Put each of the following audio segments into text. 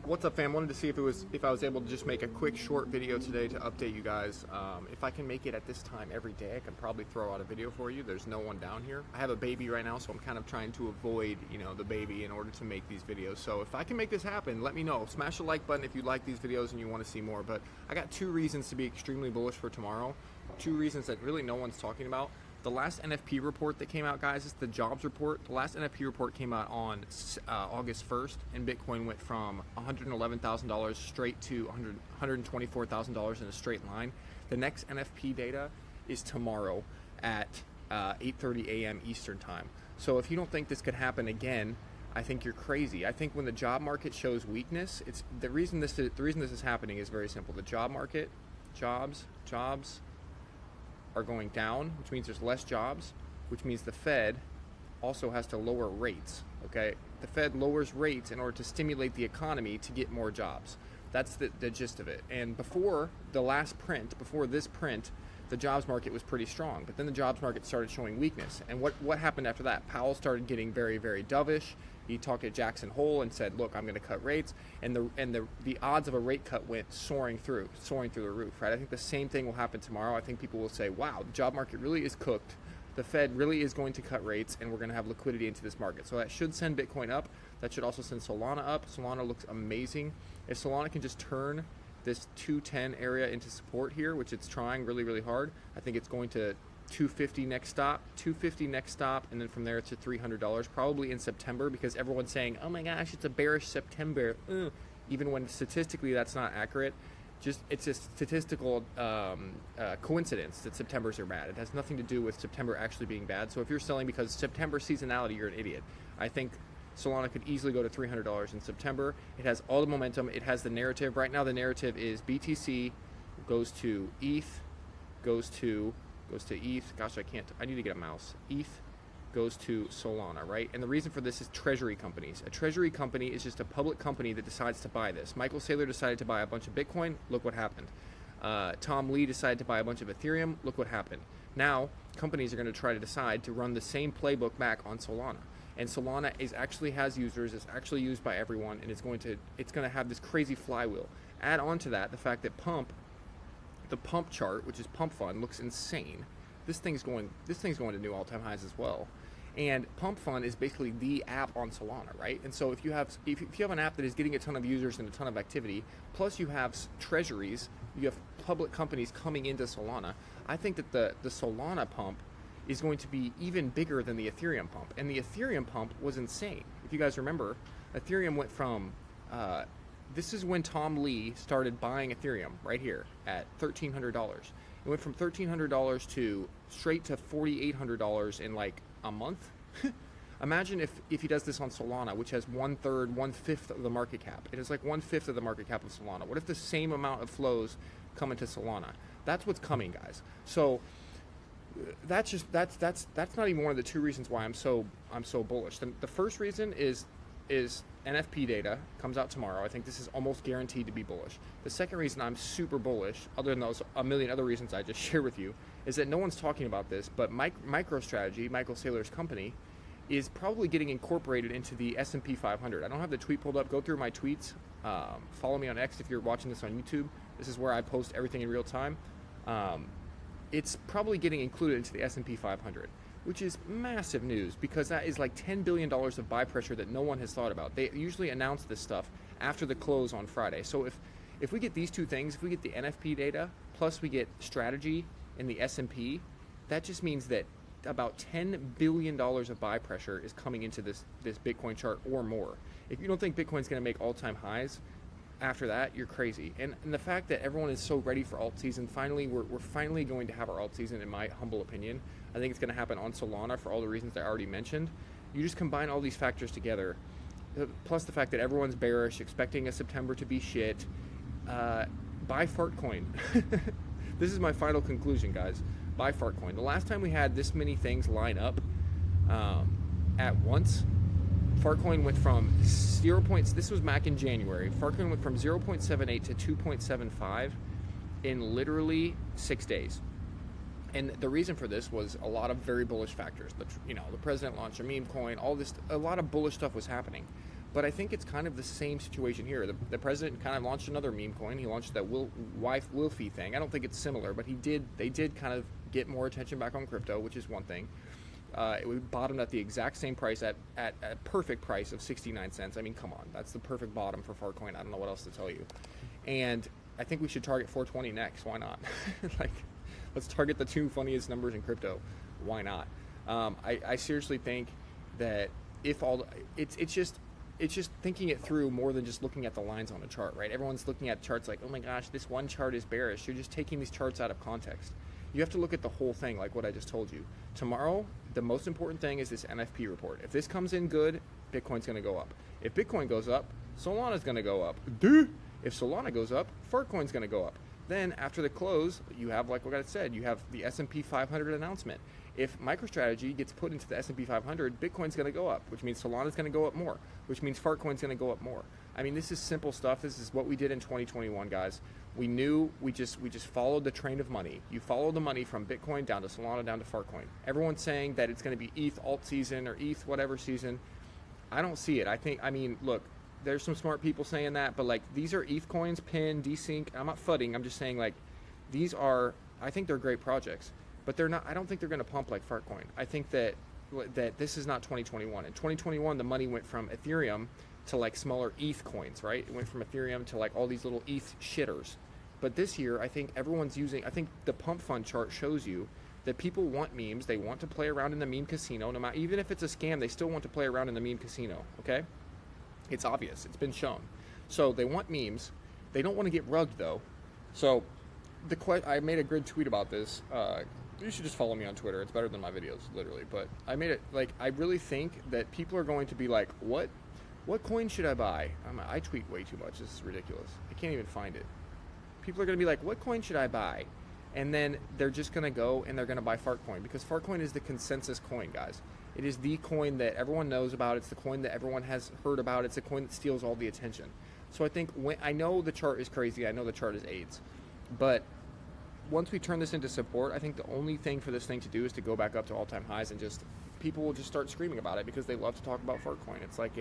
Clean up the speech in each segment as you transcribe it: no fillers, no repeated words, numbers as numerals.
What's up, fam? Wanted to see if I was able to just make a quick short video today to update you guys. If I can make it at this time every day, I can probably throw out a video for you. There's no one down here. I have a baby right now, so I'm kind of trying to avoid, the baby in order to make these videos. So if I can make this happen, let me know. Smash the like button if you like these videos and you want to see more. But I got 2 reasons to be extremely bullish for tomorrow. 2 reasons that really no one's talking about. The last NFP report that came out, guys, is the jobs report. The last NFP report came out on August 1st, and Bitcoin went from $111,000 straight to $124,000 in a straight line. The next NFP data is tomorrow at 8:30 a.m. Eastern time. So if you don't think this could happen again, I think you're crazy. I think when the job market shows weakness, it's the reason this is happening is very simple. The job market, jobs are going down, which means there's less jobs, which means the Fed also has to lower rates, okay? The Fed lowers rates in order to stimulate the economy to get more jobs. That's the gist of it. And before this print, the jobs market was pretty strong, but then the jobs market started showing weakness. And what happened after that? Powell started getting very, very dovish. He talked at Jackson Hole and said, look, I'm going to cut rates. And the odds of a rate cut went soaring through the roof, right? I think the same thing will happen tomorrow. I think people will say, wow, the job market really is cooked. The Fed really is going to cut rates, and we're going to have liquidity into this market. So that should send Bitcoin up. That should also send Solana up. Solana looks amazing. If Solana can just turn this 210 area into support here, which it's trying really, really hard, I think it's going to 250 next stop, and then from there to $300, probably in September, because everyone's saying, oh my gosh, it's a bearish September, even when statistically that's not accurate. It's a statistical coincidence that Septembers are bad. It has nothing to do with September actually being bad. So if you're selling because September seasonality, you're an idiot. I think Solana could easily go to $300 in September. It has all the momentum. It has the narrative. Right now the narrative is BTC goes to ETH, goes to ETH. Gosh, I need to get a mouse. ETH goes to Solana, right? And the reason for this is treasury companies. A treasury company is just a public company that decides to buy this. Michael Saylor decided to buy a bunch of Bitcoin. Look what happened. Tom Lee decided to buy a bunch of Ethereum. Look what happened. Now, companies are going to try to decide to run the same playbook back on Solana. And Solana actually has users, it's actually used by everyone, and it's going to have this crazy flywheel. Add on to that the fact that the pump chart, which is Pump Fund, looks insane. This thing's going to new all-time highs as well. And Pump Fund is basically the app on Solana, right? And so if you have an app that is getting a ton of users and a ton of activity, plus you have treasuries, you have public companies coming into Solana, I think that the Solana pump is going to be even bigger than the Ethereum pump. And the Ethereum pump was insane. If you guys remember, Ethereum went from, this is when Tom Lee started buying Ethereum right here at $1,300. It went from $1,300 to straight to $4,800 in like a month. Imagine if he does this on Solana, which has 1/5 of the market cap. It is like 1/5 of the market cap of Solana. What if the same amount of flows come into Solana? That's what's coming, guys. So that's not even one of the 2 reasons why I'm so bullish. The first reason is NFP data comes out tomorrow. I think this is almost guaranteed to be bullish. The second reason I'm super bullish, other than those a million other reasons I just shared with you, is that no one's talking about this, but MicroStrategy, Michael Saylor's company, is probably getting incorporated into the S&P 500. I don't have the tweet pulled up. Go through my tweets. Follow me on X if you're watching this on YouTube. This is where I post everything in real time. It's probably getting included into the S&P 500, which is massive news because that is like $10 billion of buy pressure that no one has thought about. They usually announce this stuff after the close on Friday. So if we get these 2 things, if we get the NFP data, plus we get strategy in the S&P, that just means that about $10 billion of buy pressure is coming into this Bitcoin chart or more. If you don't think Bitcoin's going to make all-time highs, after that, you're crazy. And the fact that everyone is so ready for alt season, we're finally going to have our alt season, in my humble opinion. I think it's going to happen on Solana for all the reasons I already mentioned. You just combine all these factors together, plus the fact that everyone's bearish, expecting a September to be shit. Buy Fartcoin. This is my final conclusion, guys. Buy Fartcoin. The last time we had this many things line up at once, Fartcoin went from this was back in January. Fartcoin went from 0.78 to 2.75 in literally 6 days. And the reason for this was a lot of very bullish factors. The president launched a meme coin, all this, a lot of bullish stuff was happening. But I think it's kind of the same situation here. The president kind of launched another meme coin. He launched that Wilfy thing. I don't think it's similar, but they did kind of get more attention back on crypto, which is one thing. It bottomed at the exact same price at a perfect price of 69 cents. I mean, come on, that's the perfect bottom for Farcoin. I don't know what else to tell you. And I think we should target 420 next. Why not? Like, let's target the two funniest numbers in crypto. Why not? I seriously think that if it's just thinking it through more than just looking at the lines on a chart, right? Everyone's looking at charts like, oh my gosh, this one chart is bearish. You're just taking these charts out of context. You have to look at the whole thing, like what I just told you. Tomorrow, the most important thing is this NFP report. If this comes in good, Bitcoin's going to go up. If Bitcoin goes up, Solana's going to go up. If Solana goes up, Farcoin's going to go up. Then after the close, you have, like what I said, you have the S&P 500 announcement. If MicroStrategy gets put into the S&P 500, Bitcoin's going to go up, which means Solana's going to go up more, which means Farcoin's going to go up more. I mean, this is simple stuff. This is what we did in 2021, guys. We knew we just followed the train of money. You follow the money from Bitcoin down to Solana down to Farcoin. Everyone's saying that it's going to be ETH alt season or ETH whatever season. I don't see it. I mean, look, there's some smart people saying that, but like these are ETH coins, PIN, Desync. I'm not fudding. I'm just saying like these are. I think they're great projects, but they're not. I don't think they're going to pump like Farcoin. I think that this is not 2021. In 2021, the money went from Ethereum to like smaller ETH coins, right? It went from Ethereum to like all these little ETH shitters. But this year, I think everyone's using. I think the pump fund chart shows you that people want memes. They want to play around in the meme casino. No matter, even if it's a scam, they still want to play around in the meme casino. Okay. It's obvious. It's been shown. So they want memes. They don't want to get rugged, though. So I made a good tweet about this. You should just follow me on Twitter. It's better than my videos, literally. But I made it, like, I really think that people are going to be like, what coin should I buy? I tweet way too much. This is ridiculous. I can't even find it. People are going to be like, what coin should I buy? And then they're just going to go and they're going to buy Farcoin, because Farcoin is the consensus coin, guys. It is the coin that everyone knows about. It's the coin that everyone has heard about. It's the coin that steals all the attention. So I think I know the chart is crazy. I know the chart is AIDS. But once we turn this into support, I think the only thing for this thing to do is to go back up to all-time highs, and just people will just start screaming about it because they love to talk about Farcoin. It's like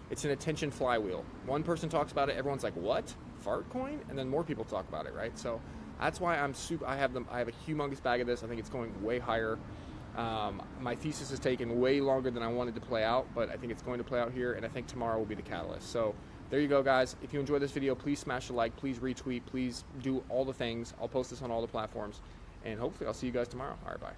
it's an attention flywheel. One person talks about it, everyone's like, what? Farcoin? And then more people talk about it, right? So that's why I have a humongous bag of this. I think it's going way higher. My thesis has taken way longer than I wanted to play out, but I think it's going to play out here, and I think tomorrow will be the catalyst. So there you go, guys. If you enjoyed this video, please smash the like, please retweet, please do all the things. I'll post this on all the platforms, and hopefully I'll see you guys tomorrow. All right, bye.